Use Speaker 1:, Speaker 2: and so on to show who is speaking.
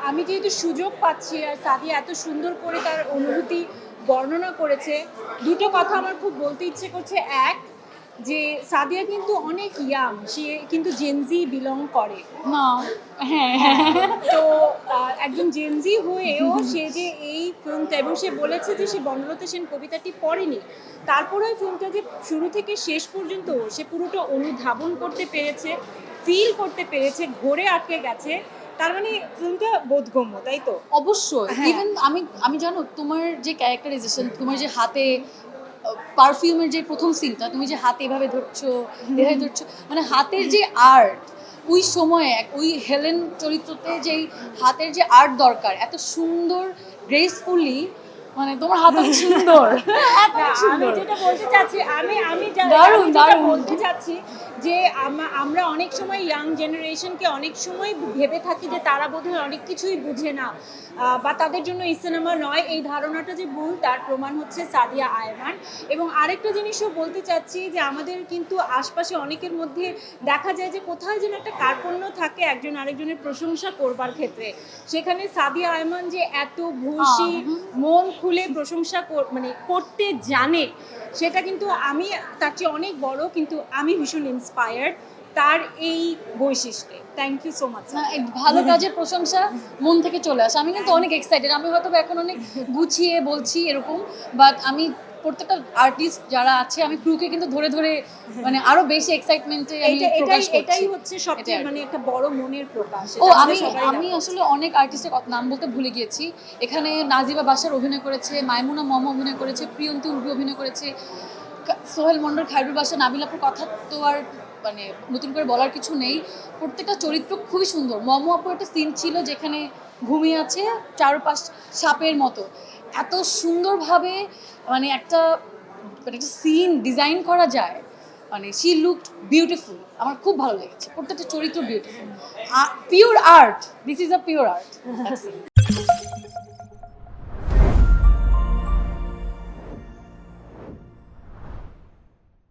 Speaker 1: আমি যেহেতু সুযোগ পাচ্ছি আর সাদিয়া এত সুন্দর করে তার অনুভূতি বর্ণনা করেছে, দুটো কথা আমার খুব বলতে ইচ্ছে করছে। এক, যে সাদিয়া কিন্তু অনেক ইয়াং, সে কিন্তু জেনজি বিলং করে
Speaker 2: না। হ্যাঁ
Speaker 1: তো একজন জেনজি হয়েও সে যে এই ফিল্মটা, এবং সে বলেছে যে সে বনলতা সেন কবিতাটি পড়েনি, তারপরে ফিল্মটা যে শুরু থেকে শেষ পর্যন্ত সে পুরোটা অনুধাবন করতে পেরেছে, ফিল করতে পেরেছে, ঘোরে আটকে গেছে। তার মানে ফিল্মটা বোধগম্য, তাই তো?
Speaker 2: অবশ্যই।
Speaker 1: হ্যাঁ।
Speaker 2: ইভেন আমি জানো তোমার যে ক্যারেক্টারাইজেশন, তোমার যে হাতে পারফিউমের যে প্রথম সিনটা, তুমি যে হাতে এভাবে ধরছো এভাবে ধরছো, মানে হাতের যে আর্ট ওই সময়ে ওই হেলেন চরিত্রতে যেই হাতের যে আর্ট দরকার, এত সুন্দর গ্রেসফুলি, মানে তোমার হাত অনেক সুন্দর। হাত
Speaker 1: না,
Speaker 2: অনেক
Speaker 1: আমি
Speaker 2: সুন্দর।
Speaker 1: যেটা বলতে চাচ্ছি, আমি
Speaker 2: দারুণ,
Speaker 1: যেটা
Speaker 2: দারুণ।
Speaker 1: বলতে চাচ্ছি যে আমরা অনেক সময় ইয়াং জেনারেশনকে অনেক সময় ভেবে থাকি যে তারা বোধহয় অনেক কিছুই বুঝে না, বা তাদের জন্য এই সিনেমা নয়। এই ধারণাটা যে ভুল, তার প্রমাণ হচ্ছে সাদিয়া আয়মান। এবং আরেকটা জিনিসও বলতে চাচ্ছি যে আমাদের কিন্তু আশপাশে অনেকের মধ্যে দেখা যায় যে কোথায় যেন একটা কার্পণ্য থাকে একজন আরেকজনের প্রশংসা করবার ক্ষেত্রে। সেখানে সাদিয়া আয়মান যে এত ভূষী, মন খুলে প্রশংসা মানে করতে জানে, সেটা কিন্তু আমি তার চেয়ে অনেক বড়, কিন্তু আমি ভীষণ ইন্সপায়ার্ড তার এই বৈশিষ্ট্যে। Thank you so much.
Speaker 2: না, এই ভালো কাজের প্রশংসা মন থেকে চলে আসে। আমি কিন্তু অনেক এক্সাইটেড। আমি হয়তো বা এখন অনেক গুছিয়ে বলছি এরকম, বাট আমি প্রত্যেকটা আর্টিস্ট যারা আছে, আমি ক্রুকে কিন্তু ধরে ধরে মানে আরো বেশি এক্সাইটমেন্টে আমি প্রকাশ করছি।
Speaker 1: এটাই হচ্ছে সবচেয়ে
Speaker 2: এটাই আর কি।
Speaker 1: মানে একটা বড় মনের প্রকাশ।
Speaker 2: ও,
Speaker 1: এটা
Speaker 2: আমি
Speaker 1: সবাই
Speaker 2: আমি
Speaker 1: রাখে।
Speaker 2: আসলে অনেক আর্টিস্টের নাম বলতে ভুলে গিয়েছি। এখানে নাজিবা বাশার অভিনয় করেছে, মাইমুনা মম অভিনয় করেছে, প্রিয়ন্তী উর্বি অভিনয় করেছে, সোহেল মন্ডল, খায়রুল বাশা, নাবিল আপুর কথা তো আর মানে নতুন করে বলার কিছু নেই। প্রত্যেকটা চরিত্র খুবই সুন্দর। মম আপুর একটা সিন ছিল যেখানে ঘুমিয়ে আছে চারপাশ সাপের মতো, এত সুন্দরভাবে মানে একটা সিন ডিজাইন করা যায়। মানে শি লুকড বিউটিফুল। আমার খুব ভালো লেগেছে, প্রত্যেকটা চরিত্র beautiful, pure art. This is a pure art.